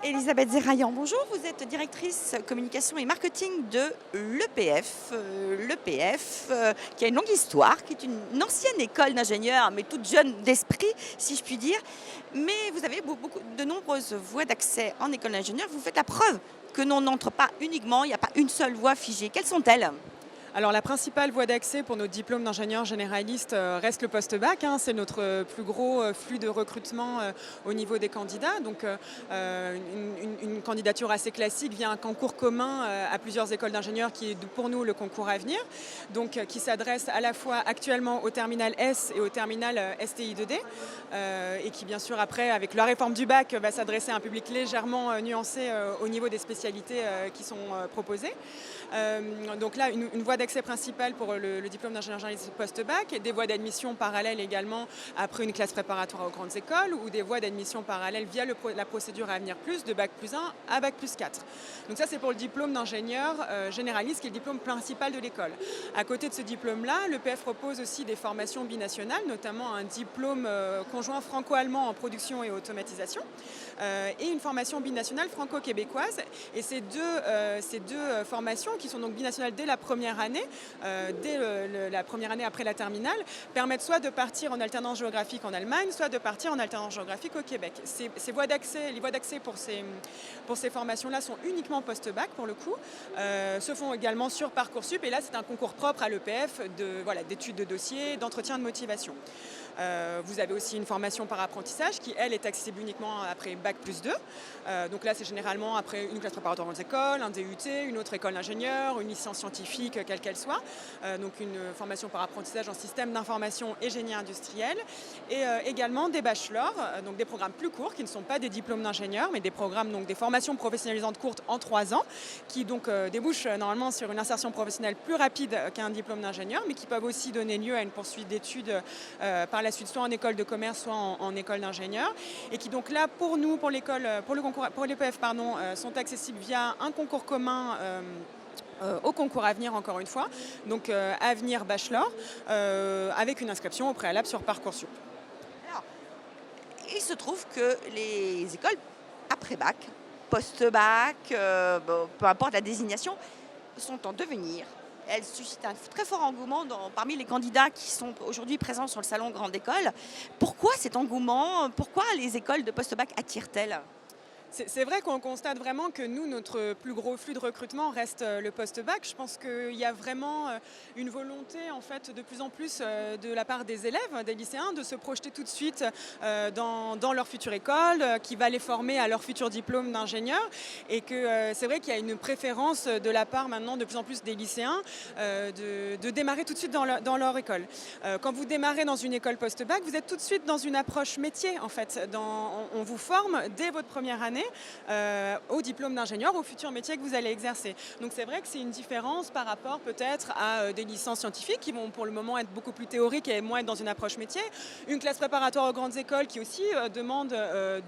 Elisabeth Zerayan, bonjour. Vous êtes directrice communication et marketing de l'EPF. L'EPF, qui a une longue histoire, qui est une ancienne école d'ingénieurs, mais toute jeune d'esprit, si je puis dire. Mais vous avez de nombreuses voies d'accès en école d'ingénieur. Vous faites la preuve que l'on n'entre pas uniquement, il n'y a pas une seule voie figée. Quelles sont-elles? Alors la principale voie d'accès pour nos diplômes d'ingénieur généraliste reste le post-bac. C'est notre plus gros flux de recrutement au niveau des candidats. Donc une candidature assez classique via un concours commun à plusieurs écoles d'ingénieurs qui est pour nous le concours Avenir, donc qui s'adresse à la fois actuellement au terminal S et au terminal STI2D et qui bien sûr après avec la réforme du bac va s'adresser à un public légèrement nuancé au niveau des spécialités qui sont proposées. Donc là une voie d'accès principale pour le diplôme d'ingénieur généraliste post-bac, et des voies d'admission parallèles également après une classe préparatoire aux grandes écoles, ou des voies d'admission parallèles via la procédure Avenir Plus de bac plus 1 à bac plus 4. Donc ça c'est pour le diplôme d'ingénieur généraliste qui est le diplôme principal de l'école. À côté de ce diplôme-là, l'EPF propose aussi des formations binationales, notamment un diplôme conjoint franco-allemand en production et automatisation et une formation binationale franco-québécoise. Et ces deux formations qui sont donc binationales dès la première année, la première année après la terminale, permettent soit de partir en alternance géographique en Allemagne, soit de partir en alternance géographique au Québec. Les voies d'accès pour ces formations-là sont uniquement post-bac pour le coup, se font également sur Parcoursup, et là c'est un concours propre à l'EPF d'études de dossier, d'entretien de motivation. Vous avez aussi une formation par apprentissage qui, elle, est accessible uniquement après bac plus 2. Donc là, c'est généralement après une classe préparatoire aux écoles, un DUT, une autre école d'ingénieur, une licence scientifique, quelle qu'elle soit. Donc une formation par apprentissage en système d'information et génie industriel. Et également des bachelors, donc des programmes plus courts qui ne sont pas des diplômes d'ingénieur, mais des programmes, donc des formations professionnalisantes courtes en 3 ans, qui donc débouchent normalement sur une insertion professionnelle plus rapide qu'un diplôme d'ingénieur, mais qui peuvent aussi donner lieu à une poursuite d'études par la suite, soit en école de commerce, soit en école d'ingénieur, et qui donc là, pour nous, pour l'EPF, sont accessibles via un concours commun au concours Avenir, encore une fois, donc Avenir Bachelor, avec une inscription au préalable sur Parcoursup. Alors, il se trouve que les écoles après-bac, post-bac, peu importe la désignation, sont en devenir. Elles suscitent un très fort engouement parmi les candidats qui sont aujourd'hui présents sur le salon Grande École. Pourquoi cet engouement? Pourquoi les écoles de post-bac attirent-elles? C'est vrai qu'on constate vraiment que nous, notre plus gros flux de recrutement reste le post-bac. Je pense qu'il y a vraiment une volonté, en fait, de plus en plus de la part des élèves, des lycéens, de se projeter tout de suite dans leur future école, qui va les former à leur futur diplôme d'ingénieur. Et que c'est vrai qu'il y a une préférence de la part maintenant de plus en plus des lycéens de démarrer tout de suite dans leur école. Quand vous démarrez dans une école post-bac, vous êtes tout de suite dans une approche métier, en fait. On vous forme dès votre première année au diplôme d'ingénieur, au futur métier que vous allez exercer. Donc c'est vrai que c'est une différence par rapport peut-être à des licences scientifiques qui vont pour le moment être beaucoup plus théoriques et moins être dans une approche métier. Une classe préparatoire aux grandes écoles qui aussi demande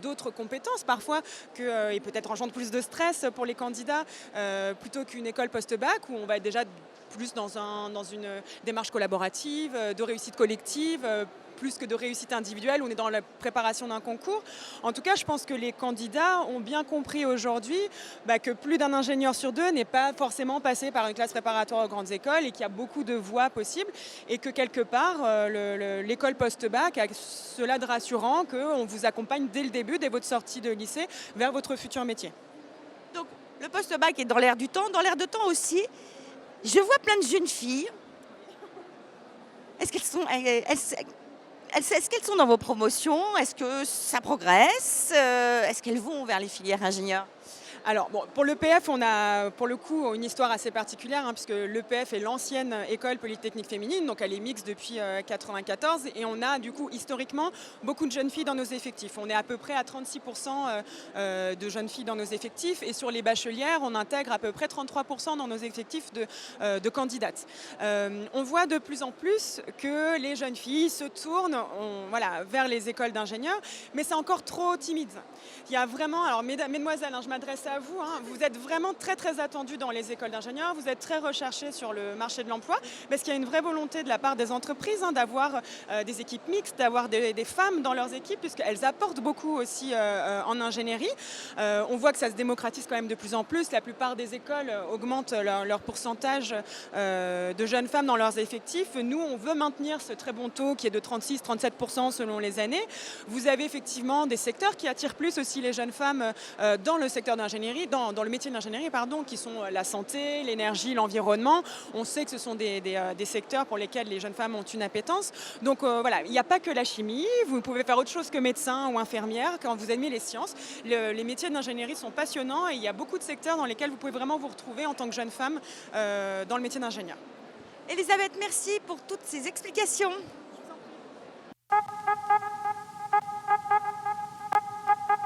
d'autres compétences parfois et peut-être engendre plus de stress pour les candidats plutôt qu'une école post-bac où on va être déjà plus dans une démarche collaborative, de réussite collective, plus que de réussite individuelle, on est dans la préparation d'un concours. En tout cas, je pense que les candidats ont bien compris aujourd'hui que plus d'un ingénieur sur 2 n'est pas forcément passé par une classe préparatoire aux grandes écoles et qu'il y a beaucoup de voies possibles et que quelque part, l'école post-bac a cela de rassurant qu'on vous accompagne dès le début, dès votre sortie de lycée, vers votre futur métier. Donc, le post-bac est dans l'air du temps. Dans l'air de temps aussi, je vois plein de jeunes filles. Est-ce qu'elles sont dans vos promotions? Est-ce que ça progresse? Est-ce qu'elles vont vers les filières ingénieurs? Alors, pour l'EPF, on a pour le coup une histoire assez particulière, puisque l'EPF est l'ancienne école polytechnique féminine, donc elle est mixte depuis 1994, et on a du coup historiquement beaucoup de jeunes filles dans nos effectifs. On est à peu près à 36% de jeunes filles dans nos effectifs, et sur les bachelières, on intègre à peu près 33% dans nos effectifs de candidates. On voit de plus en plus que les jeunes filles se tournent vers les écoles d'ingénieurs, mais c'est encore trop timide. Il y a vraiment, alors mesdemoiselles, je m'adresse à à vous, hein. Vous êtes vraiment très très attendus dans les écoles d'ingénieurs, vous êtes très recherchés sur le marché de l'emploi, parce qu'il y a une vraie volonté de la part des entreprises d'avoir des équipes mixtes, d'avoir des femmes dans leurs équipes, puisqu'elles apportent beaucoup aussi en ingénierie. On voit que ça se démocratise quand même de plus en plus. La plupart des écoles augmentent leur pourcentage de jeunes femmes dans leurs effectifs. Nous, on veut maintenir ce très bon taux qui est de 36-37% selon les années. Vous avez effectivement des secteurs qui attirent plus aussi les jeunes femmes dans le secteur d'ingénierie, dans le métier de l'ingénierie, pardon, qui sont la santé, l'énergie, l'environnement. On sait que ce sont des secteurs pour lesquels les jeunes femmes ont une appétence. Donc voilà, il n'y a pas que la chimie. Vous pouvez faire autre chose que médecin ou infirmière quand vous aimez les sciences. Les métiers d'ingénierie sont passionnants et il y a beaucoup de secteurs dans lesquels vous pouvez vraiment vous retrouver en tant que jeune femme dans le métier d'ingénieur. Elisabeth, merci pour toutes ces explications.